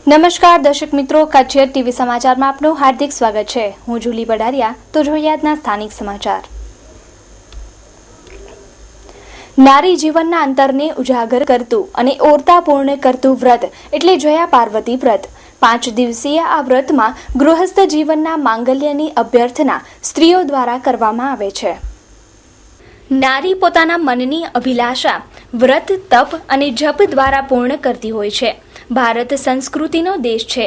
નમસ્કાર દર્શક મિત્રો, કચ્છ ટીવી સમાચારમાં આપનું હાર્દિક સ્વાગત છે। હું જુલી બડારિયા। તો જોઈએ આજના સ્થાનિક સમાચાર। નારી જીવનના અંતરને ઉજાગર કરતું અને ઓરતા પૂર્ણ કરતું વ્રત એટલે જયા પાર્વતી વ્રત। 5 દિવસીય આ વ્રતમાં ગૃહસ્થ જીવનના માંગલ્યની અભ્યર્થના સ્ત્રીઓ દ્વારા કરવામાં આવે છે। નારી પોતાના મનની અભિલાષા વ્રત, તપ અને જપ દ્વારા પૂર્ણ કરતી હોય છે। ભારત સંસ્કૃતિનો દેશ છે।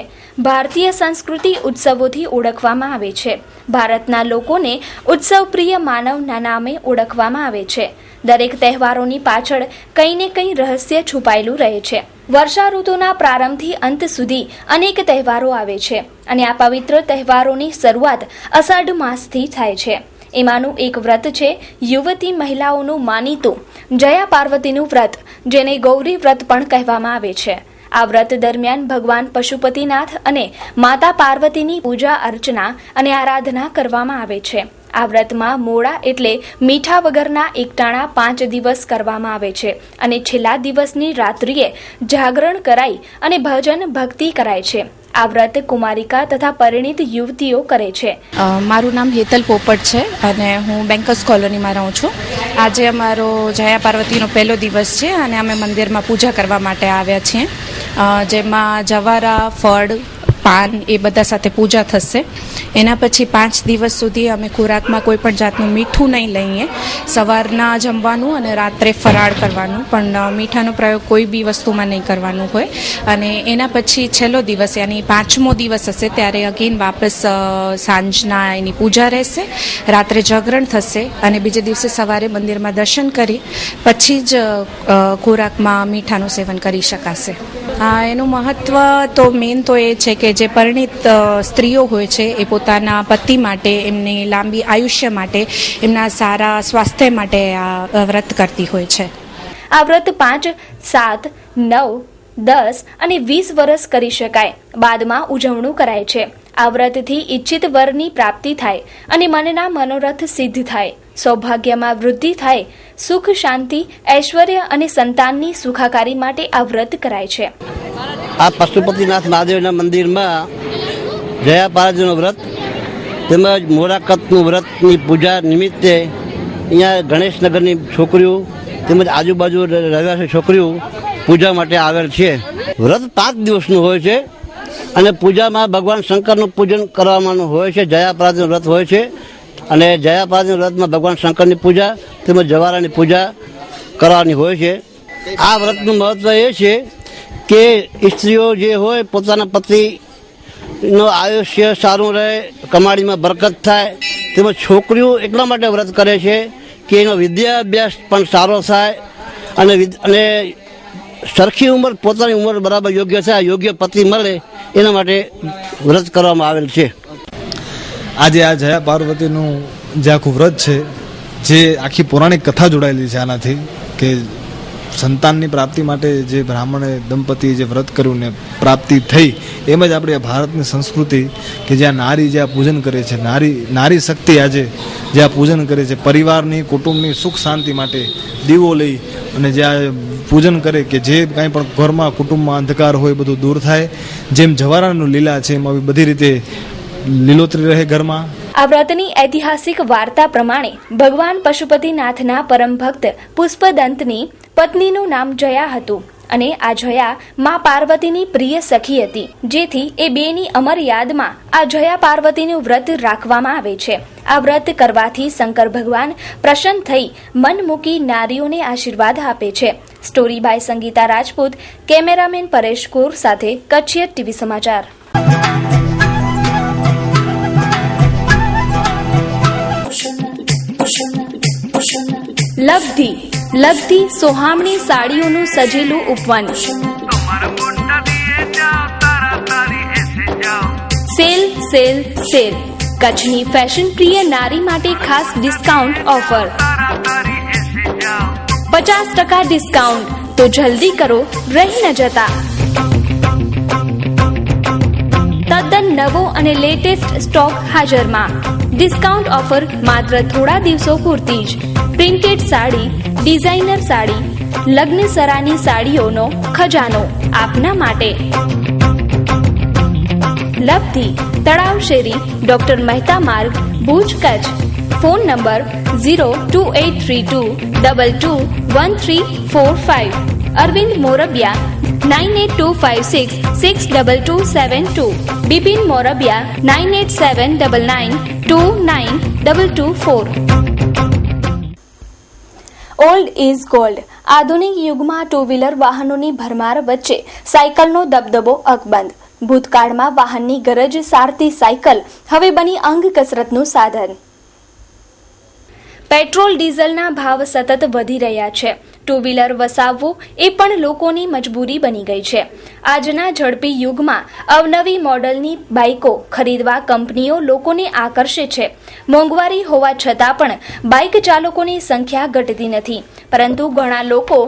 ભારતીય સંસ્કૃતિ ઉત્સવોથી ઓળખવામાં આવે છે। ભારતના લોકોને ઉત્સવપ્રિય માનવના નામે ઓળખવામાં આવે છે। દરેક તહેવારોની પાછળ કંઈ ને કંઈ રહસ્ય છુપાયેલું રહે છે। વર્ષા ઋતુના પ્રારંભથી અંત સુધી અનેક તહેવારો આવે છે અને આ પવિત્ર તહેવારોની શરૂઆત અષાઢ માસથી થાય છે। એમાંનું એક વ્રત છે યુવતી મહિલાઓનું માનીતું જયા પાર્વતીનું વ્રત, જેને ગૌરી વ્રત પણ કહેવામાં આવે છે। આ વ્રત દરમિયાન ભગવાન પશુપતિનાથ અને માતા પાર્વતીની પૂજા અર્ચના અને આરાધના કરવામાં આવે છે। આ વ્રતમાં મોડા એટલે મીઠા વગરના એકટાણા 5 દિવસ કરવામાં આવે છે અને છેલ્લા દિવસની રાત્રિએ જાગરણ કરાઈ અને ભજન ભક્તિ કરાય છે। આ વ્રત કુમારિકા તથા પરિણીત યુવતીઓ કરે છે। મારું નામ હેતલ પોપટ છે અને હું બેંકર્સ કોલોનીમાં રહું છું। આજે અમારો જયા પાર્વતીનો પહેલો દિવસ છે અને અમે મંદિરમાં પૂજા કરવા માટે આવ્યા છીએ, જેમાં જવારા, ફળ, પાન એ બધા સાથે પૂજા થશે। એના પછી 5 દિવસ સુધી અમે ખોરાકમાં કોઈ પણ જાતનું મીઠું નહીં લઈએ। સવારના જમવાનું અને રાત્રે ફરાળ કરવાનું, પણ મીઠાનો પ્રયોગ કોઈ બી વસ્તુમાં નહીં કરવાનું હોય। અને એના પછી છેલ્લો દિવસ યાની 5મો દિવસ હશે ત્યારે અગેન વાપસ સાંજના એની પૂજા રહેશે, રાત્રે જાગરણ થશે અને બીજે દિવસે સવારે મંદિરમાં દર્શન કરી પછી જ ખોરાકમાં મીઠાનું સેવન કરી શકાશે। એનું મહત્વ તો મેઇન તો એ છે કે જે પરિણીત સ્ત્રીઓ હોય છે એ પોતાના પતિ માટે, એમની લાંબી આયુષ્ય માટે, એમના સારા સ્વાસ્થ્ય માટે આ વ્રત કરતી હોય છે। આ વ્રત 5, 7, 9, 10 અને 20 વર્ષ કરી શકાય, બાદમાં ઉજવણું કરાય છે। આ વ્રતથી ઈચ્છિત વરની પ્રાપ્તિ થાય અને મનના મનોરથ સિદ્ધ થાય, સૌભાગ્યમાં વૃદ્ધિ થાય, સુખ, શાંતિ, ઐશ્વર્ય અને સંતાનની સુખાકારી માટે આ વ્રત કરાય છે। આ પશુપતિનાથ મહાદેવના મંદિરમાં જયા પાર્વતીનું વ્રત તેમજ મોરાકતનું વ્રતની પૂજા નિમિત્તે અહીંયા ગણેશનગરની છોકરીઓ તેમજ આજુબાજુ રહેવાસી છોકરીઓ પૂજા માટે આવેલ છે। વ્રત 5 દિવસનું હોય છે અને પૂજામાં ભગવાન શંકરનું પૂજન કરવામાં હોય છે। જયા પાર્વતીનું વ્રત હોય છે અને જયા પાર્વતીના વ્રતમાં ભગવાન શંકરની પૂજા તેમજ જવારાની પૂજા કરવાની હોય છે। આ વ્રતનું મહત્વ એ છે કે સ્ત્રીઓ જે હોય પોતાના પતિનો આયુષ્ય સારું રહે, કમાણીમાં બરકત થાય, તેમજ છોકરીઓ એટલા માટે વ્રત કરે છે કે એનો વિદ્યાભ્યાસ પણ સારો થાય અને સરખી ઉંમર, પોતાની ઉંમર બરાબર યોગ્ય થાય, યોગ્ય પતિ મળે એના માટે વ્રત કરવામાં આવેલ છે। આજે આ જયા પાર્વતીનું જે આખું વ્રત છે, જે આખી પૌરાણિક કથા જોડાયેલી છે આનાથી, કે સંતાનની પ્રાપ્તિ માટે જે બ્રાહ્મણે દંપતીએ જે વ્રત કર્યું ને પ્રાપ્તિ થઈ, એમ જ આપણી ભારતની સંસ્કૃતિ કે જ્યાં નારી જ્યાં પૂજન કરે છે, નારી શક્તિ આજે જ્યાં પૂજન કરે છે, પરિવારની, કુટુંબની સુખ શાંતિ માટે દીવો લઈ અને જ્યાં પૂજન કરે કે જે કાંઈ પણ ઘરમાં, કુટુંબમાં અંધકાર હોય બધું દૂર થાય। જેમ જવારાનું લીલા છે એમ આવી બધી રીતે લીલોતરી રહે ઘરમાં। આ વ્રતની ઐતિહાસિક વાર્તા પ્રમાણે ભગવાન પશુપતિનાથના પરમ ભક્ત પુષ્પદંતની પત્નીનું નામ જયા હતું અને આ જયા મા પાર્વતીની પ્રિય સખી હતી, જેથી એ બેની અમર યાદમાં આ જયા પાર્વતીનું વ્રત રાખવામાં આવે છે। આ વ્રત કરવાથી શંકર ભગવાન પ્રસન્ન થઈ મન મૂકી નારીઓને આશીર્વાદ આપે છે। Story by Sangeeta Rajput, cameraman Paresh કુર સાથે કચ્છ ટીવી સમાચાર। લબ્ધિ સોહામણી સાડીઓનું સજેલું ઉપવન। સેલ કચ્છની ફેશન પ્રિય નારી માટે ખાસ ડિસ્કાઉન્ટ ઓફર, 50% ડિસ્કાઉન્ટ, તો જલ્દી કરો, રહી ન જતા। તદ્દન નવો અને લેટેસ્ટ સ્ટોક હાજરમાં। ડિસ્કાઉન્ટ ઓફર માત્ર થોડા દિવસો પૂરતી જ। પ્રિન્ટેડ સાડી, ડિઝાઇનર સાડી, લગ્ન સરાની સાડીઓનો ખજાનો આપના માટે। લબ્ધિ, તળાવ શેરી, doctor Mehta Marg, Bhuj, Kutch. Phone number 02832221345. Arvind Morbiya 9825662272. Bipin Morbiya 987999292224. Old is gold. આધુનિક યુગમાં ટુ વ્હીલર વાહનોની ભરમાર વચ્ચે સાયકલનો દબદબો અકબંધ. ભૂતકાળમાં વાહનની ગરજ સારતી સાયકલ હવે બની અંગ કસરતનું સાધન. પેટ્રોલ ડીઝલના ભાવ સતત વધી રહ્યા છે. ટુ વ્હીલર વસાવવું એ પણ લોકોની મજબૂરી બની ગઈ છે. આજના ઝડપી યુગમાં અવનવી મોડલની બાઇકો ખરીદવા કંપનીઓ લોકોને આકર્ષે છે. મોંઘવારી હોવા છતાં પણ બાઇક ચાલકોની સંખ્યા ઘટતી નથી. પરંતુ ઘણા લોકો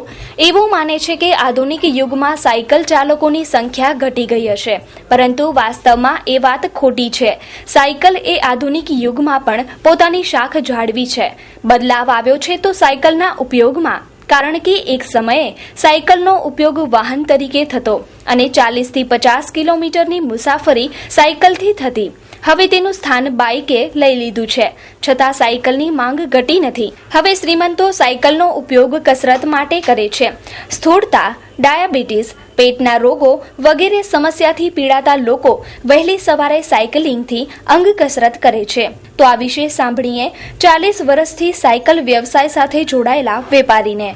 એવું માને છે કે આધુનિક યુગમાં સાયકલ ચાલકોની સંખ્યા ઘટી ગઈ હશે. પરંતુ વાસ્તવમાં એ વાત ખોટી છે. સાયકલ એ આધુનિક યુગમાં પણ પોતાની શાખ જાળવી છે. બદલાવ આવ્યો છે તો સાયકલના ઉપયોગમાં. કારણ કે એક સમયે સાયકલનો ઉપયોગ વાહન તરીકે થતો અને 40 થી 50 કિલોમીટરની મુસાફરી સાયકલથી થતી. હવે તેનું સ્થાન બાઇકે લઈ લીધું છે. છતાં સાયકલની માંગ ઘટી નથી. હવે શ્રીમંતો સાયકલનો ઉપયોગ કસરત માટે કરે છે. સ્થૂળતા, ડાયાબિટીસ, પેટના રોગો વગેરે સમસ્યાથી પીડાતા લોકો વહેલી સવારે સાયકલિંગથી અંગ કસરત કરે છે. તો આ વિશે સાંભળીએ 40 વર્ષથી સાયકલ વ્યવસાય સાથે જોડાયેલા વેપારીને.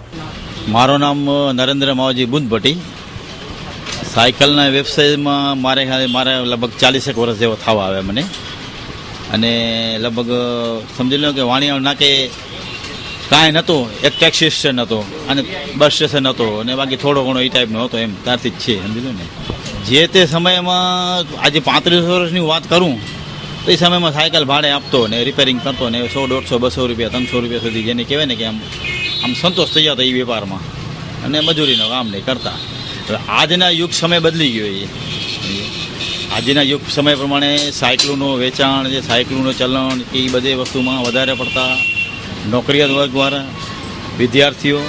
મારું નામ નરેન્દ્ર માવજી બુંદભટ્ટી. સાયકલના વ્યવસાયમાં મારે લગભગ 40 વર્ષ જેવો થવા આવે મને. અને લગભગ સમજી લો કે વાણિયા નાકે કાંઈ નહોતું, એક ટેક્સી સ્ટેશન હતો અને બસ સ્ટેશન હતો અને બાકી થોડો ઘણો એ ટાઈપનો હતો. એમ ત્યારથી જ છે, સમજી લો ને. જે તે સમયમાં આજે 35 વર્ષની વાત કરું તો એ સમયમાં સાયકલ ભાડે આપતો ને રિપેરિંગ કરતો ને 100, 150, 200 રૂપિયા, 300 રૂપિયા સુધી જેને કહેવાય ને કે આમ સંતોષ થઈ જતો એ વેપારમાં અને મજૂરીનો કામ નહીં કરતા. હવે આજના યુગ સમય બદલી ગયો છે. આજના યુગ સમય પ્રમાણે સાયકલોનું વેચાણ, જે સાયકલોનું ચલણ એ બધી વસ્તુમાં વધારે પડતા નોકરિયાત વર્ગ દ્વારા વિદ્યાર્થીઓ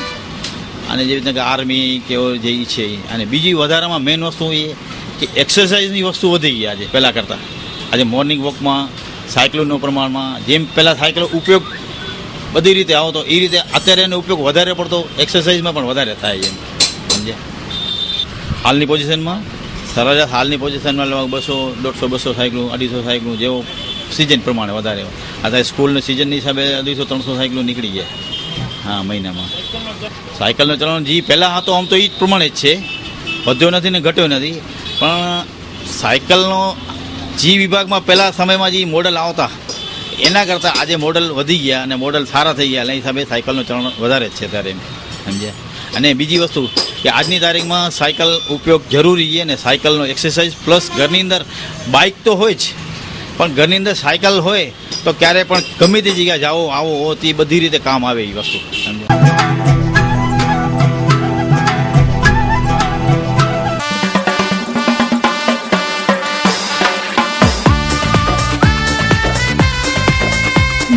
અને જેવી રીતે કે આર્મી કે જે છે. અને બીજી વધારામાં મેઇન વસ્તુ એ કે એક્સરસાઇઝની વસ્તુ વધી ગઈ આજે પહેલાં કરતાં. આજે મોર્નિંગ વોકમાં સાયકલોનું પ્રમાણમાં જેમ પહેલાં સાયકલનો ઉપયોગ બધી રીતે આવતો એ રીતે અત્યારે એનો ઉપયોગ વધારે પડતો એક્સરસાઇઝમાં પણ વધારે થાય છે. સમજ્યા? હાલની પોઝિશનમાં સરેરાશ હાલની પોઝિશનમાં લગભગ 100, 150, 200 સાયકલું, 250 સાયકલું જેવો સિઝન પ્રમાણે વધારે. અત્યારે સ્કૂલની સિઝનની હિસાબે 200, 300 સાયકલું નીકળી ગયા હા મહિનામાં. સાયકલનો ચલણ જે પહેલાં હતો આમ તો એ જ પ્રમાણે જ છે, વધ્યો નથી ને ઘટ્યો નથી. પણ સાયકલનો જી વિભાગમાં પહેલાં સમયમાં જે મોડલ આવતા એના કરતાં આજે મોડલ વધી ગયા અને મોડલ સારા થઈ ગયા. એના હિસાબે સાયકલનો ચલણ વધારે જ છે ત્યારે. એમ સમજ્યા? અને બીજી વસ્તુ કે આજની તારીખમાં સાયકલ ઉપયોગ જરૂરી છે ને સાયકલનો એક્સરસાઇઝ પ્લસ ઘરની અંદર બાઇક તો હોય જ, પણ ઘરની અંદર સાયકલ હોય તો ક્યારે પણ ગમે તે જગ્યાએ જાઓ આવો તે બધી રીતે કામ આવે એ વસ્તુ.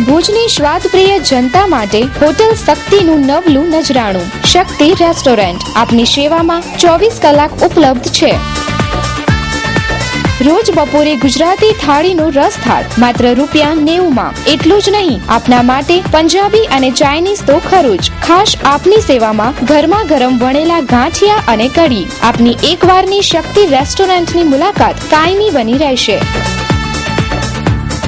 ભુજની સ્વાદપ્રિય જનતા માટે હોટેલ શક્તિનું નવલું નજરાણું. શક્તિ રેસ્ટોરન્ટ આપની સેવામાં 24 કલાક ઉપલબ્ધ છે. રોજ બપોરે ગુજરાતી થાળીનું રસ થાળ માત્ર ₹90. એટલું જ નહીં, આપના માટે પંજાબી અને ચાઇનીઝ તો ખરું જ. ખાસ આપની સેવામાં ગરમા ગરમ વણેલા ગાંઠિયા અને કઢી. આપની એકવારની શક્તિ રેસ્ટોરન્ટની મુલાકાત કાયમી બની રહેશે.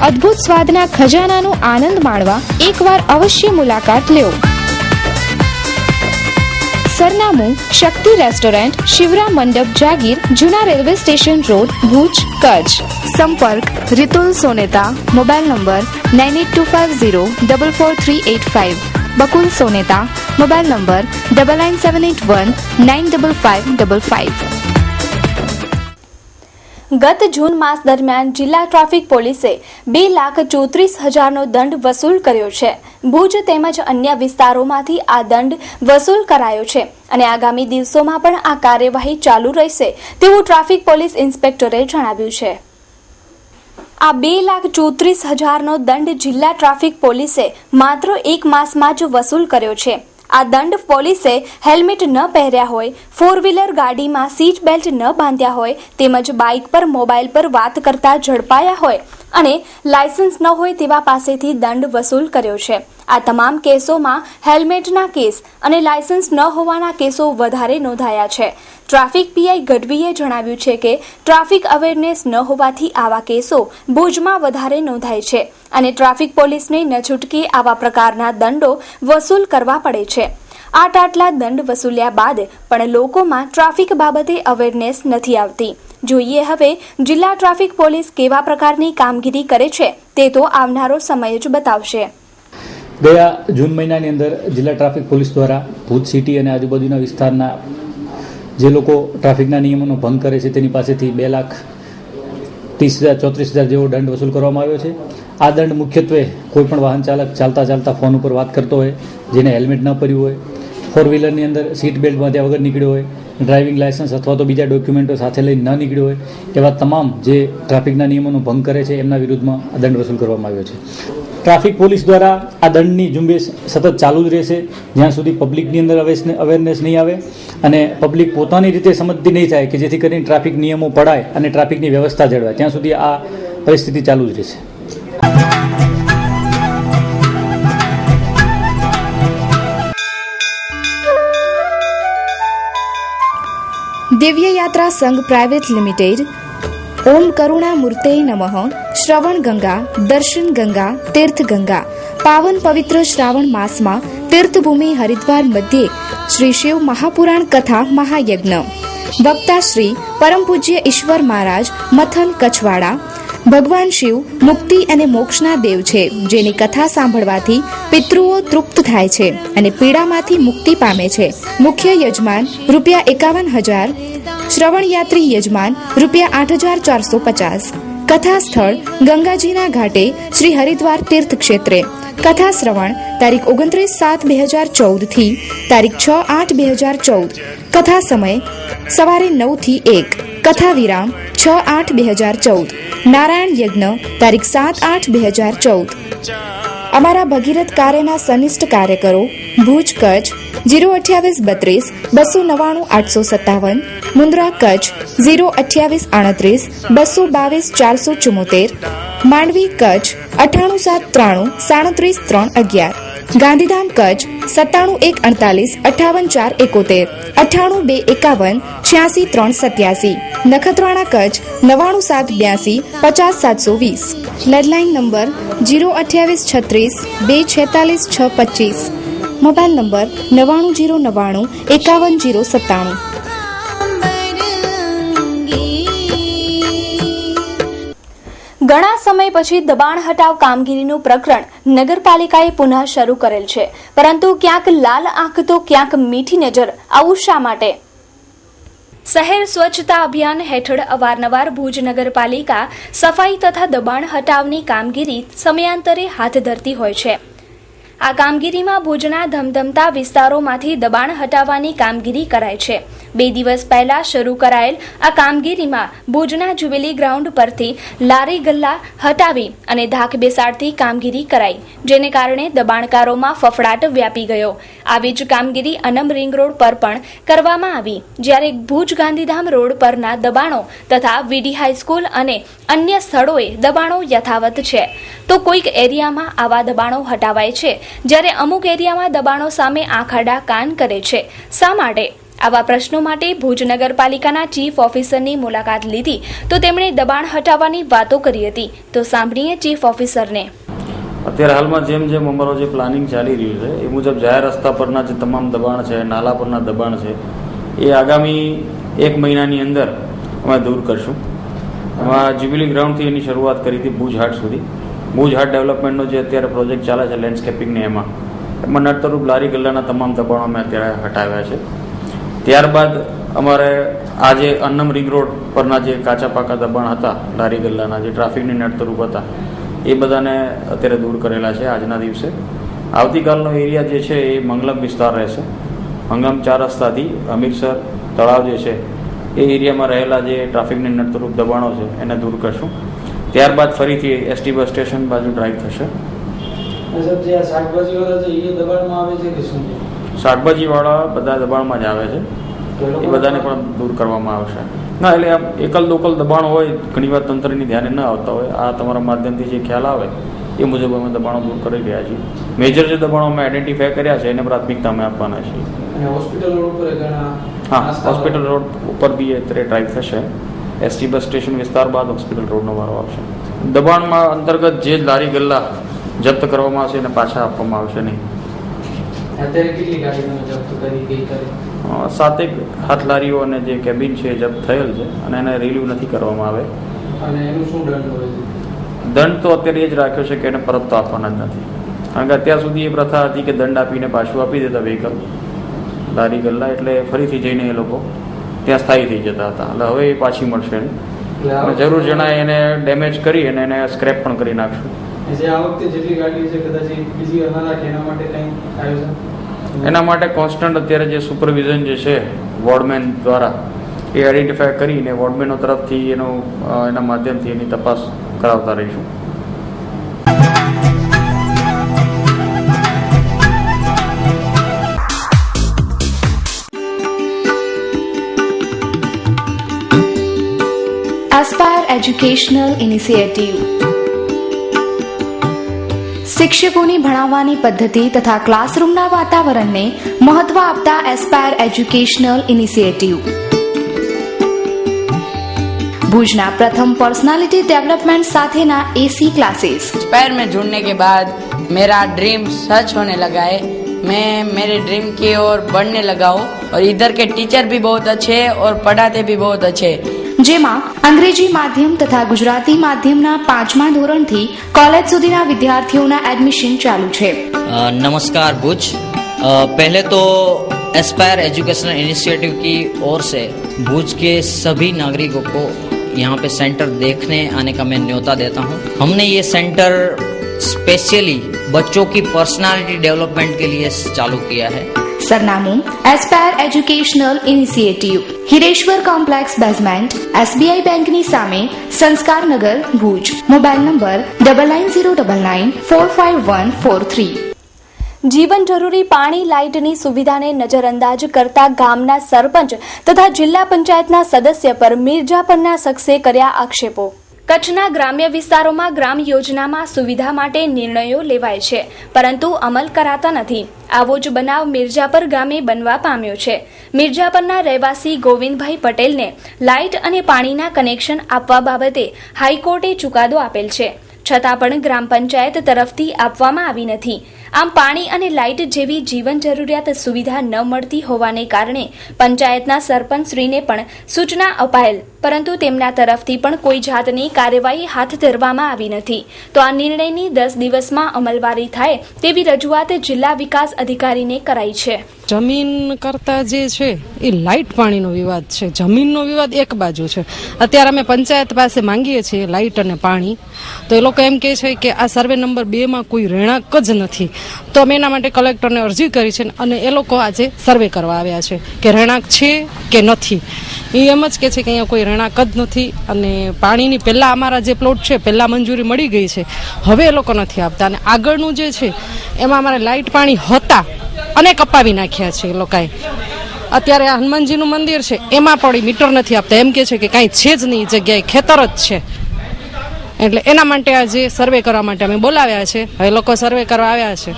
અદ્ભુત સ્વાદના ખજાનાનો આનંદ માણવા એકવાર અવશ્ય મુલાકાત લ્યો. સરનામું શક્તિ રેસ્ટોરન્ટ, શિવરામ મંડપ, જાગીર, જૂના railway station road, Bhuj, Kutch. સંપર્ક Ritul Soneta. Mobile number 9825044385. Bakul Soneta. Mobile number 9978195555. ગત જૂન માસ દરમિયાન જિલ્લા ટ્રાફિક પોલીસે 2,34,000નો દંડ વસૂલ કર્યો છે. ભુજ તેમજ અન્ય વિસ્તારોમાંથી આ દંડ વસૂલ કરાયો છે અને આગામી દિવસોમાં પણ આ કાર્યવાહી ચાલુ રહેશે તેવું ટ્રાફિક પોલીસ ઇન્સ્પેક્ટરે જણાવ્યું છે. આ 2,34,000નો દંડ જિલ્લા ટ્રાફિક પોલીસે માત્ર એક માસમાં જ વસૂલ કર્યો છે. આ દંડ પોલીસે હેલ્મેટ ન પહેર્યા હોય, 4-વ્હીલર ગાડીમાં સીટ બેલ્ટ ન બાંધ્યા હોય તેમજ બાઇક પર મોબાઈલ પર વાત કરતા ઝડપાયા હોય અને લાયસન્સ ન હોય તેવા પાસેથી દંડ વસૂલ કર્યો છે. આ તમામ કેસોમાં હેલ્મેટના કેસ અને લાયસન્સ ન હોવાના કેસો વધારે નોંધાયા છે. ટ્રાફિક પીઆઈ ગઢવીએ જણાવ્યું છે કે ટ્રાફિક અવેરનેસ ન હોવાથી આવા કેસો ભુજમાં વધારે નોંધાય છે અને ટ્રાફિક પોલીસને ન છૂટકે આવા પ્રકારના દંડો વસૂલ કરવા પડે છે. આટલા દંડ વસૂલ્યા બાદ પણ લોકોમાં ટ્રાફિક બાબતે અવેરનેસ નથી આવતી. જોઈએ હવે જિલ્લા ટ્રાફિક પોલીસ કેવા પ્રકારની કામગીરી કરે છે તે તો આવનારો સમય જ બતાવશે. ગયા જૂન મહિનાની અંદર જિલ્લા ટ્રાફિક પોલીસ દ્વારા ભુજ સિટી અને આજુબાજુના વિસ્તારના જે લોકો ટ્રાફિકના નિયમોનો ભંગ કરે છે તેની પાસેથી 2,30,000-34,000 જેવો દંડ વસૂલ કરવામાં આવ્યો છે. આ દંડ મુખ્યત્વે કોઈપણ વાહન ચાલક ચાલતા ફોન ઉપર વાત કરતો હોય, જેને હેલ્મેટ ન પહેર્યું હોય, 4-વ્હીલરની અંદર સીટ બેલ્ટ બાંધ્યા વગર નીકળ્યો હોય, ડ્રાઇવિંગ લાયસન્સ અથવા તો બીજા ડોક્યુમેન્ટો સાથે લઈ ન નીકળ્યો હોય, એવા તમામ જે ટ્રાફિકના નિયમોનો ભંગ કરે છે એમના વિરુદ્ધમાં આ દંડ વસૂલ કરવામાં આવ્યો છે. ટ્રાફિક પોલીસ દ્વારા આ દંડની ઝુંબેશ સતત ચાલુ જ રહેશે જ્યાં સુધી પબ્લિકની અંદર અવેરનેસ નહીં આવે અને પબ્લિક પોતાની રીતે સમજતી નહીં થાય કે જેથી કરીને ટ્રાફિક નિયમો પડાય અને ટ્રાફિકની વ્યવસ્થા જળવાય, ત્યાં સુધી આ પરિસ્થિતિ ચાલુ જ રહેશે. દિવ્ય યાત્રા સંઘ પ્રાઇવેટ લિમિટેડ ઓમ કરુણા મૂર્તે નમઃ શ્રવણ ગંગા દર્શન ગંગા તીર્થ ગંગા પાવન પવિત્ર શ્રાવણ માસમાં તીર્થભૂમિ હરિદ્વાર મધ્યે શ્રી શિવ મહાપુરાણ કથા મહાયજ્ઞ વક્તા શ્રી પરમ પૂજ્ય ઈશ્વર મહારાજ મથન કચ્છવાડા. ભગવાન શિવ મુક્તિ અને મોક્ષના દેવ છે, જેની કથા સાંભળવાથી પિતૃઓ તૃપ્ત થાય છે અને પીડામાંથી મુક્તિ પામે છે. મુખ્ય યજમાન ₹51,000, શ્રવણ યાત્રી યજમાન ₹8,450. કથા સ્થળ ગંગાજીના ઘાટે શ્રી હરિદ્વાર તીર્થ ક્ષેત્રે. કથા શ્રવણ તારીખ 29/7/2014 થી તારીખ 6/8/2014. કથા સમય સવારે 9 થી 1. કથા વિરામ 6/8/2014. નારાયણ યજ્ઞ તારીખ 7/8/2014. અમારા ભગીરથ કાર્યના સનિષ્ઠ કાર્યકરો Bhuj Kutch 02832 299 857, Mundra Kutch 02838 222 474, Mandvi Kutch 9873 37 311, Gandhidham Kutch 97 148 58 471, 98 251 86 387, Nakhatrana Kutch 97 82 50 720. Landline number 02836 246 625. Mobile number 99 099 51 097. ઘણા સમય પછી દબાણ હટાવ કામગીરીનું પ્રકરણ નગરપાલિકાએ પુનઃ શરૂ કરેલ છે, પરંતુ ક્યાંક લાલ આંખ તો ક્યાંક મીઠી નજર. આવું શા માટે? શહેર સ્વચ્છતા અભિયાન હેઠળ અવારનવાર ભુજ નગરપાલિકા સફાઈ તથા દબાણ હટાવની કામગીરી સમયાંતરે હાથ ધરતી હોય છે. આ કામગીરીમાં ભુજના ધમધમતા વિસ્તારોમાંથી દબાણ હટાવવાની કામગીરી કરાય છે. 2 દિવસ પહેલા શરૂ કરાયેલ આ કામગીરીમાં ભુજના જ્યુબિલી ગ્રાઉન્ડ પરથી લારી ગલ્લા હટાવી અને ધાક બેસાડતી કામગીરી કરાઈ, જેને કારણે દબાણકારોમાં ફફડાટ વ્યાપી ગયો. આવી જ કામગીરી અનમ રિંગ રોડ પર પણ કરવામાં આવી, જ્યારે ભુજ ગાંધીધામ રોડ પરના દબાણો તથા વીડી હાઈસ્કૂલ અને અન્ય સ્થળોએ દબાણો યથાવત છે. તો કોઈક એરિયામાં આવા દબાણો હટાવાય છે, જ્યારે અમુક એરિયામાં દબાણો સામે આંખાડા કાન કરે છે. શા માટે? આવા પ્રશ્નો માટે ભુજ નગરપાલિકાના ચીફ ઓફિસરની મુલાકાત લીધી તો તેમણે દબાણ હટાવવાની વાતો કરી હતી. તો સાંભળીએ ચીફ ઓફિસરને. અત્યારે હાલમાં જેમ અમારો જે પ્લાનિંગ ચાલી રહ્યું છે એ મુજબ જાહેર રસ્તા પરના જે તમામ દબાણ છે, નાલા પરના દબાણ છે, એ આગામી 1 મહિનાની અંદર અમે દૂર કરશું. એમાં જ્યુબિલી ગ્રાઉન્ડથી એની શરૂઆત કરી હતી ભુજ હાટ સુધી. ભુજ હાટ ડેવલપમેન્ટનો જે અત્યારે પ્રોજેક્ટ ચાલે છે લેન્ડસ્કેપિંગને, એમાં નડતરૂપ લારી ગલ્લાના તમામ દબાણો અમે અત્યારે હટાવ્યા છે. ત્યારબાદ અમારે આ જે અન્નમ રિંગ રોડ પરના જે કાચા પાકા દબાણ હતા લારી ગલ્લાના, જે ટ્રાફિકની નડતરૂપ હતા, એ બધાને અત્યારે દૂર કરેલા છે આજના દિવસે. આવતીકાલનો એરિયા જે છે એ મંગલમ વિસ્તાર રહેશે. મંગલમ 4 રસ્તાથી હમીરસર તળાવ જે છે એ એરિયામાં રહેલા જે ટ્રાફિકની નડતરૂપ દબાણો છે એને દૂર કરશું. ત્યારબાદ ફરીથી એસટી બસ સ્ટેશન બાજુ ડ્રાઈવ થશે. શાકભાજીવાળા બધા દબાણમાં જ આવે છે, એ બધાને પણ દૂર કરવામાં આવશે. ના, એટલે આમ એકલ દોકલ દબાણ હોય, ઘણીવાર તંત્રની ધ્યાને ન આવતા હોય, આ તમારા માધ્યમથી જે ખ્યાલ આવે એ મુજબ અમે દબાણો દૂર કરી રહ્યા છીએ. મેજર જે દબાણો અમે આઈડેન્ટિફાય કર્યા છે એને પ્રાથમિકતા અમે આપવાના છીએ. હા, હોસ્પિટલ રોડ ઉપર બી અત્યારે ડ્રાઈવ થશે. એસટી બસ સ્ટેશન વિસ્તાર બાદ હોસ્પિટલ રોડનો વારો આવશે. દબાણમાં અંતર્ગત જે લારી ગલ્લા જપ્ત કરવામાં આવશે એને પાછા આપવામાં આવશે નહીં. અત્યારે કેટલી ગાડીઓ જપ્ત કરી ગઈ? 7 લારીઓ અને જે કેબિન છે એ જપ્ત થયેલ છે અને એને રિલીવ નથી કરવામાં આવે. અને એનું શું દંડ હોય છે? દંડ તો અત્યારે એ જ રાખ્યો છે કે એને પરત તો આપવાના જ નથી, કારણ કે અત્યાર સુધી એ પ્રથા હતી કે દંડ આપીને પાછું આપી દેતા વ્હીકલ લારી ગલ્લા, એટલે ફરીથી જઈને એ લોકો ત્યાં સ્થાયી થઈ જતા હતા. એટલે હવે એ પાછી મળશે નહીં અને જરૂર જણાય એને ડેમેજ કરી અને એને સ્ક્રેપ પણ કરી નાખશું. જે આ વખતે જેટલી ગાડીઓ છે કદાચ બીજી વાર ના રાખે એના માટે કંઈ આયોજન? એના માટે કોન્સ્ટન્ટ અત્યારે જે સુપરવિઝન જે છે વોર્ડમેન દ્વારા એ આઈડેન્ટિફાય કરીને વોર્ડમેનો તરફથી એના માધ્યમથી એની તપાસ કરાવતા રહીશું. Aspire educational initiative. શિક્ષકોની ભણાવવાની પદ્ધતિ તથા ક્લાસરૂમના વાતાવરણને મહત્વ આપતા એસ્પાયર એજ્યુકેશનલ ઇનિશિયેટિવ भुजना प्रथम पर्सनालिटी डेवलपमेंट साथेना एसी क्लासेस। एस्पायर में जुड़ने के बाद मेरा ड्रीम सच होने लगा है। मैं मेरे ड्रीम की ओर बढ़ने लगा हूँ और इधर के टीचर भी बहुत अच्छे हैं और पढ़ाते भी बहुत अच्छे हैं। जेमा अंग्रेजी माध्यम तथा गुजराती माध्यमना 5मा धोरणथी कॉलेज सुधीना विद्यार्थीओना एडमिशन चालू छे। नमस्कार भुज। पहले तो एस्पायर एजुकेशनल इनिशिएटिव की ओर से भुज के सभी नागरिकों को यहाँ पे सेंटर देखने आने का मैं न्योता देता हूँ। हमने ये सेंटर स्पेशली बच्चों की पर्सनालिटी डेवलपमेंट के लिए चालू किया है। सरनामु aspire educational initiative, Hireshwar complex basement, SBI bank नी सामे, संस्कार नगर, भुज। Mobile number 9909945143। जीवन जरूरी पाणी लाइटनी सुविधाने नजरअंदाज करता गामना सरपंच तथा जिल्ला पंचायतना सदस्य पर मिर्जापરના શખ્સે કર્યા આક્ષેપો। કચ્છના ગ્રામ્ય વિસ્તારોમાં ગ્રામ યોજનામાં સુવિધા માટે નિર્ણયો લેવાય છે, પરંતુ અમલ કરાતા નથી। આવો જ બનાવ મિર્જાપર ગામે બનવા પામ્યો છે। મિર્જાપરના રહેવાસી ગોવિંદભાઈ પટેલને લાઇટ અને પાણીના કનેક્શન આપવા બાબતે હાઈકોર્ટે ચુકાદો આપેલ છે, છતાં પણ ગ્રામ પંચાયત તરફથી આપવામાં આવી નથી। આમ પાણી અને લાઇટ જેવી જીવન જરૂરિયાત સુવિધા ન મળતી હોવાને કારણે પંચાયતના સરપંચશ્રીને પણ સૂચના અપાયેલ, પરંતુ તેમના તરફથી પણ કોઈ જાતની કાર્યવાહી હાથ ધરવામાં આવી નથી। તો આ નિર્ણયની 10 દિવસમાં અમલવારી થાય તેવી રજૂઆત જિલ્લા વિકાસ અધિકારીને કરાઈ છે। જમીન કરતા જે છે એ લાઇટ પાણીનો વિવાદ છે, જમીનનો વિવાદ એક બાજુ છે। અત્યારે અમે પંચાયત પાસે માંગીએ છીએ લાઇટ અને પાણી, તો એ લોકો એમ કહે છે કે આ સર્વે નંબર 2 માં કોઈ રહેણાંક જ નથી। તો અમે એના માટે કલેક્ટરને અરજી કરી છે અને એ લોકો આજે સર્વે કરવા આવ્યા છે કે રહેણાંક છે કે નથી। એ એમ જ કહે છે કે અહીંયા કોઈ રહેણાંક જ નથી અને પાણીની પહેલાં અમારા જે પ્લોટ છે પહેલાં મંજૂરી મળી ગઈ છે, હવે એ લોકો નથી આપતા અને આગળનું જે છે એમાં અમારે લાઇટ પાણી હતા અને કપાવી નાખ્યા છે એ લોકોએ। અત્યારે આ હનુમાનજીનું મંદિર છે એમાં પણ મીટર નથી આપતા, એમ કે છે કે કાંઈ છે જ નહીં, એ જગ્યાએ ખેતર જ છે। એટલે એના માટે આજે સર્વે કરવા માટે અમે બોલાવ્યા છે। એ લોકો સર્વે કરવા આવ્યા છે,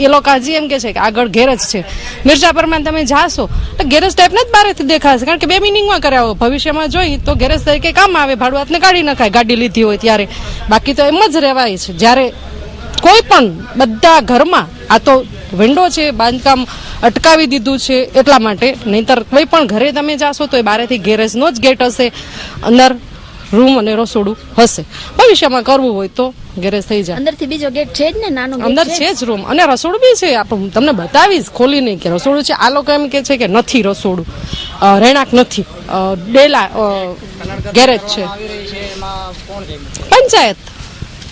એ લોકો હજી એમ કે છે કે આગળ ગેરેજ છે મિર્જાપરમાં, તમે જાશો તો ગેરેજ ટાઈપના જ બહારથી દેખાશે, કારણ કે 2 મિનિંગમાં કર્યા હોય। ભવિષ્યમાં જોઈ તો ગેરેજ તરીકે કામ આવે, ભાડું હાથને કાઢી નખાય ગાડી લીધી હોય ત્યારે, બાકી તો એમ જ રહેવાય છે। જ્યારે કોઈ પણ બધા ઘરમાં આ તો વિન્ડો છે, બાંધકામ અટકાવી દીધું છે એટલા માટે, નહીંતર કોઈ પણ ઘરે તમે જાશો તો એ બારેથી ગેરેજનો જ ગેટ હશે, અંદર રૂમ અને રસોડું હશે। ભવિષ્યમાં કરવું હોય તો ગેરેજ થઈ જાય। અંદરથી બીજો ગેટ છે જ ને, નાનો અંદર છે જ રૂમ અને રસોડું બી છે। આપણે તમને બતાવીશ ખોલીને કે રસોડું છે। આ લોકો એમ કે છે કે નથી રસોડું, રહેણાંક નથી, ડેલા ગેરેજ છે।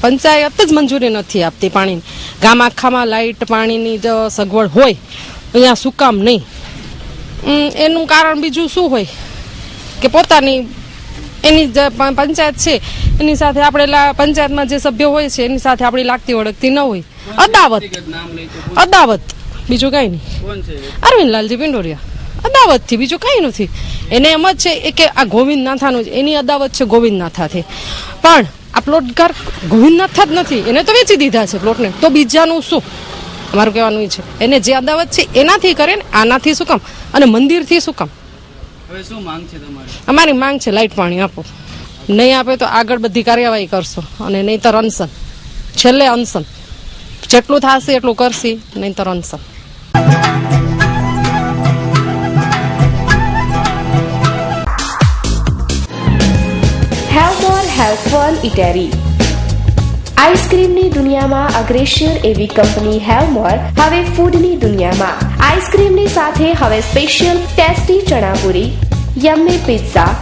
પંચાયત જ મંજૂરી નથી આપતી પાણીની। ગામ આખામાં લાઇટ પાણીની જો સગવડ હોય, અહીંયા શું કામ નહીં? એનું કારણ બીજું શું હોય કે પોતાની એની પંચાયત છે એની સાથે આપણે પંચાયતમાં જે સભ્યો હોય છે એની સાથે આપણી લાગતી ઓળખતી ન હોય, અદાવત બીજું કાંઈ નહીં. કોણ છે? અરવિંદ લાલજી પિંડોરિયા. અદાવતથી, બીજું કાંઈ નથી. એને એમ જ છે કે આ ગોવિંદ નાથાનું એની અદાવત છે ગોવિંદ નાથાથી. પણ આ પ્લોટકાર ગોવિંદ નાથા જ નથી, એને તો વેચી દીધા છે પ્લોટને, તો બીજાનું શું? અમારું કહેવાનું એ છે એને જે અદાવત છે એનાથી કરે ને, આનાથી શું કામ અને મંદિરથી શું કામ? હવે શું માંગ છે તમારી? અમારી માંગ છે લાઇટ પાણી આપો. નહીં આપે તો આગળ બધી કાર્યવાહી કરશો, અને નહીંતર અનશન, છેલ્લે અનશન જેટલું થશે એટલું કરશી, નહીંતર અનશન. Have more have fun eatery. આઈસ્ક્રીમની દુનિયામાં અગ્રેસર એવી કંપની હેવ મોર હવે ફૂડની દુનિયામાં. આઈસ્ક્રીમની સાથે હવે special tasty chana puri, yummy pizza,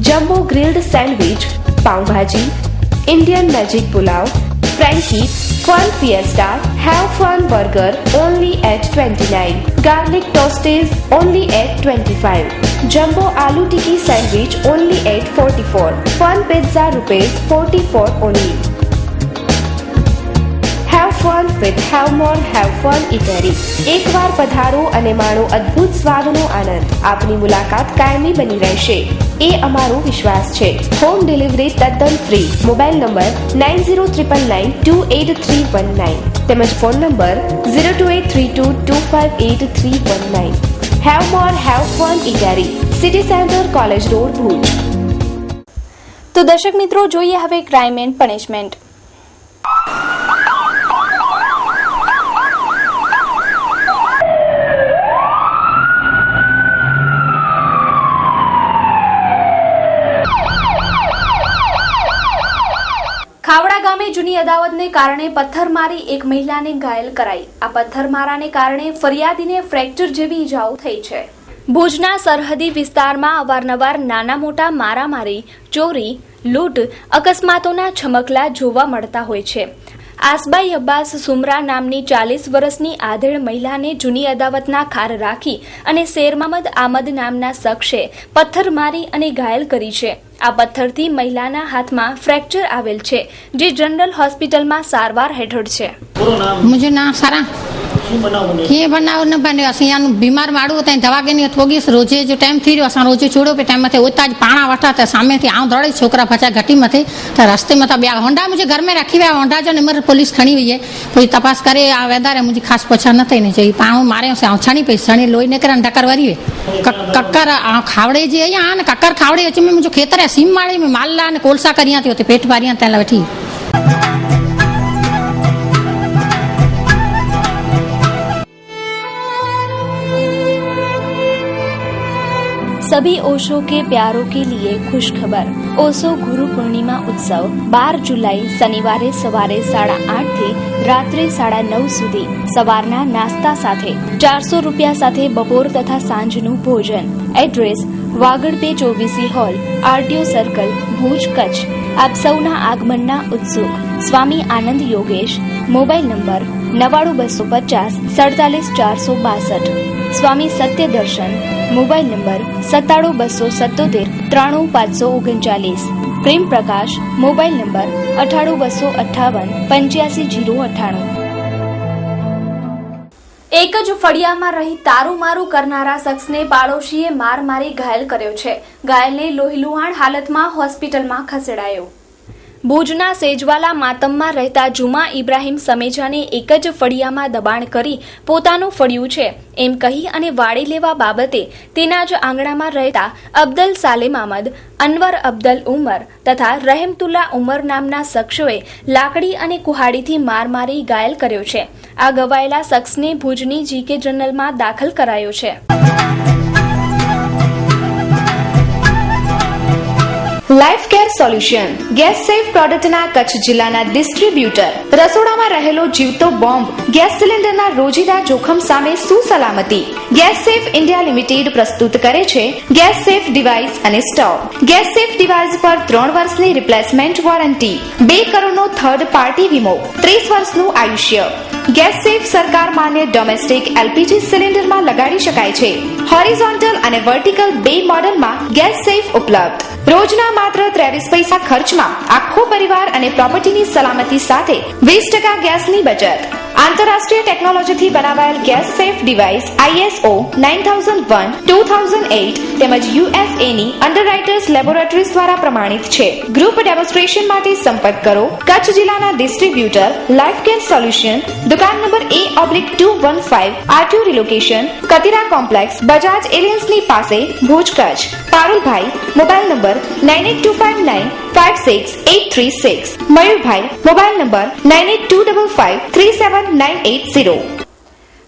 jumbo grilled sandwich, pav bhaji, Indian magic pulao, frankie, fun fiesta, have fun burger only at 29, garlic toasties only at 25, jumbo aloo tikki sandwich only at 44, fun pizza rupees 44 only. Have fun with Have More Have Fun Eatery. એકવાર પધારો અને માણો અદ્ભુત સ્વાદનો આનંદ. આપની મુલાકાત કાયમી બની રહેશે એ અમારો વિશ્વાસ છે. હોમ ડિલિવરી તદ્દન ફ્રી. મોબાઈલ નંબર 9099928319 તેમજ phone number 02832258 Have More Have Fun Eatery, city centre, college road, Bhuj. તો દર્શક મિત્રો, જોઈએ હવે ક્રાઇમ એન્ડ પનિશમેન્ટ. ખાવડા ગામે જૂની અદાવતને કારણે પથ્થરમારી એક મહિલાને ઘાયલ કરાઈ. આ પથ્થરમારાને કારણે ફરિયાદીને ફ્રેક્ચર જેવી ઈજાઓ થઈ છે. ભુજના સરહદી વિસ્તારમાં અવારનવાર નાના મોટા મારામારી, ચોરી, લૂંટ, અકસ્માતોના છમકલા જોવા મળતા હોય છે. આસબાઈ અબ્બાસ સુમરા નામની 40 વર્ષની આધેડ મહિલાને જૂની અદાવતના ખાર રાખી અને શેરમહમદ આમદ નામના શખ્સે પથ્થર મારી અને ઘાયલ કરી છે. આ પથ્થરથી મહિલાના હાથમાં ફ્રેક્ચર આવેલ છે, જે જનરલ હોસ્પિટલમાં સારવાર હેઠળ છે. मुझे ना सारा ये बनाव न बने असां बीमार माण्हू त दवा के नहीं थोगी रोजे जो टाइम थी असां रोजे छोड़ो पे टाइम मथे उता पाणा वठा त सामे थी आऊं दौड़े छोकरा बचा घटी मथे त रस्ते में ॿिया होंडा मुझे घर में रखी विया. होंडा जो निमर पुलिस खणी वई है, कोई तपास करे आ वेदारे मुझी खास पछा न थई ने चई पाणो मारे से आऊं छणी पई छणी लोई निकरन ढकर वरी वे कक्कर आ खावड़े जे या न कक्कर खावड़े अच में मुझे खेतर है सीम माळे में मालला ने कोलसा करिया थी ओते पेट भरिया तला वठी. सभी ओशो के प्यारों के लिए खुश खबर. ओशो गुरु पूर्णिमा उत्सव 12 जुलाई शनिवारे सवारे 8:30 થી રાત્રે 9:30 સુધી સવારના નાસ્તા સાથે 400 રૂપિયા સાથે બપોર તથા સાંજનું ભોજન. એડ્રેસ વાગડપે 24 hall, RTO circle, Bhuj, Kutch. આપ સૌના આગમનના ઉત્સુક. Swami Anand Yogesh. Mobile number 99250 47462. Swami Satyadarshan. Mobile number 97 277 93 539. Prem Prakash. Mobile number 98 258 85 098. એક જ ફળિયામાં રહી તારુમારું કરનારા શખ્સને પાડોશીએ માર મારી ઘાયલ કર્યો છે. ઘાયલને લોહીલુહાણ હાલતમાં હોસ્પિટલમાં ખસેડાયો. ભુજના સેજવાલા માતમમાં રહેતા જુમા ઇબ્રાહીમ સમેજાને એક જ ફળિયામાં દબાણ કરી પોતાનું ફળિયું છે એમ કહી અને વાડી લેવા બાબતે તેના જ આંગણામાં રહેતા અબ્દલ સાલેમ અહમદ, અનવર અબ્દલ ઉમર તથા રહેમતુલ્લા ઉમર નામના શખ્સોએ લાકડી અને કુહાડીથી માર મારી ઘાયલ કર્યો છે. આ ઘવાયેલા શખ્સને ભુજની જીકે જનરલમાં દાખલ કરાયો છે. Life care solution gas safe પ્રોડક્ટના કચ્છ જિલ્લાના ડિસ્ટ્રીબ્યુટર. રસોડામાં રહેલો જીવતો બોમ્બ ગેસ સિલિન્ડરના રોજિંદા જોખમ સામે સુસલામતી. ગેસ સેફ ઇન્ડિયા લિમિટેડ પ્રસ્તુત કરે છે ગેસ સેફ ડિવાઇસ અને સ્ટોવ. ગેસ સેફ ડિવાઇસ પર 3 વર્ષની રિપ્લેસમેન્ટ વોરંટી, 2 કરોડનો થર્ડ પાર્ટી વીમો, 30 વર્ષનું આયુષ્ય. ગેસ સેફ સરકાર માન્ય ડોમેસ્ટિક એલપીજી સિલિન્ડરમાં લગાડી શકાય છે. હોરિઝોન્ટલ અને વર્ટિકલ 2 મોડેલમાં ગેસ સેફ ઉપલબ્ધ. રોજના માત્ર 23 પૈસા ખર્ચમાં આખો પરિવાર અને પ્રોપર્ટીની સલામતી સાથે 20% ગેસની બચત. આંતરરાષ્ટ્રીય ટેકનોલોજીથી બનાવાયેલ ગેસ સેફ ડિવાઇસ ISO 9001:2008 તેમજ USA ની અંડરરાઇટર્સ લેબોરેટરીઝ દ્વારા પ્રમાણિત છે. ગ્રુપ ડેમોન્સ્ટ્રેશન માટે સંપર્ક કરો કચ્છ જિલ્લાના ડિસ્ટ્રીબ્યુટર લાઈફ કેર સોલ્યુશન, દુકાન number A/215, RTO relocation, Katira complex, Bajaj એલિયન્સની પાસે, ભુજ, કચ્છ. પારુલભાઈ, મોબાઈલ નંબર 9825956836. મયુરભાઈ, મોબાઈલ નંબર 9825537980.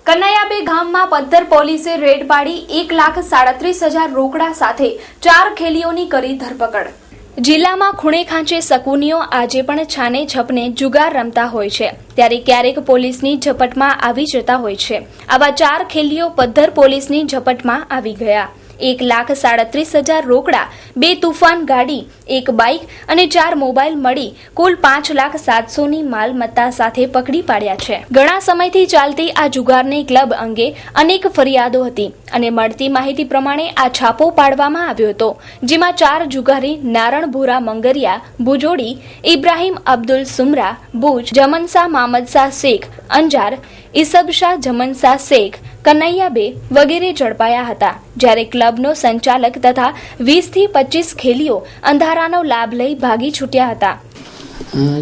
કનૈયાબે ગામમાં પદ્ધર પોલીસે રેડ પાડી 1,37,000 રોકડા સાથે 4 ખેલીઓની કરી ધરપકડ. જિલ્લામાં ખૂણે ખાંચે શકુનીઓ આજે પણ છાને છપને જુગાર રમતા હોય છે, ત્યારે ક્યારેક પોલીસની ઝપટમાં આવી જતા હોય છે. આવા 4 ખેલીઓ પદ્ધર પોલીસની ઝપટમાં આવી ગયા. 1,37,000 રોકડા, 2 તુફાન ગાડી, 1 બાઇક અને 4 મોબાઈલ મળી કુલ 5,07,000ની માલમત્તા સાથે પકડી પાડ્યા છે. ઘણા સમયથી ચાલતી આ જુગારની ક્લબ અંગે અનેક ફરિયાદો હતી અને મળતી માહિતી પ્રમાણે આ છાપો પાડવામાં આવ્યો હતો, જેમાં 4 જુગારી નારણ ભૂરા મંગરિયા ભુજોડી, ઇબ્રાહીમ અબ્દુલ સુમરા ભુજ, જમનશા મામદશાહ શેખ અંજાર, ઇસબશાહ જમનશાહ શેખ કનૈયાબે વગેરે ઝડપાયા હતા. જ્યારે ક્લબનો સંચાલક તથા 20 થી 25 ખેલીઓ અંધારાનો લાભ લઈ ભાગી છૂટ્યા હતા.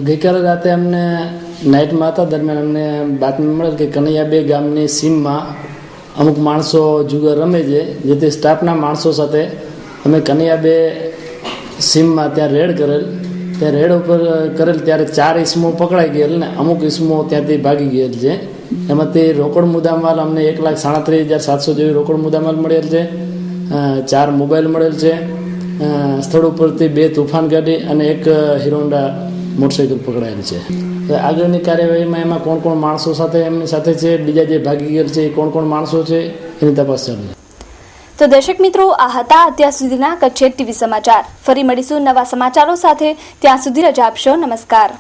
ગઈકાલે રાતે અમને નાઇટમાં હતા દરમિયાન અમને બાતમી મળેલ કે કનૈયાબે ગામની સીમમાં અમુક માણસો જુગાર રમે છે, જેથી સ્ટાફના માણસો સાથે અમે કનૈયાબે સીમમાં ત્યાં રેડ કરેલ. ત્યાં રેડ ઉપર કરેલ ત્યારે 4 ઇસમો પકડાઈ ગયેલ ને અમુક ઇસમો ત્યાંથી ભાગી ગયેલ છે. એમાંથી રોકડ મુદ્દામાલ અમને 1,37,700 જેવી રોકડ મુદ્દામાલ મળેલ છે, 4 મોબાઈલ મળેલ છે, સ્થળ ઉપરથી 2 તુફાન ગાડી અને 1 હીરોહોન્ડા મોટરસાઇકલ પકડાયેલ છે. આગળની કાર્યવાહીમાં એમાં કોણ કોણ માણસો સાથે એમની સાથે છે, બીજા જે ભાગી ગયેલ છે એ કોણ કોણ માણસો છે એની તપાસ ચાલુ છે. તો દર્શક મિત્રો, આ હતા અત્યાર સુધીના કચ્છ ટીવી સમાચાર. ફરી મળીશું નવા સમાચારો સાથે. ત્યાં સુધી રજા આપશો. નમસ્કાર.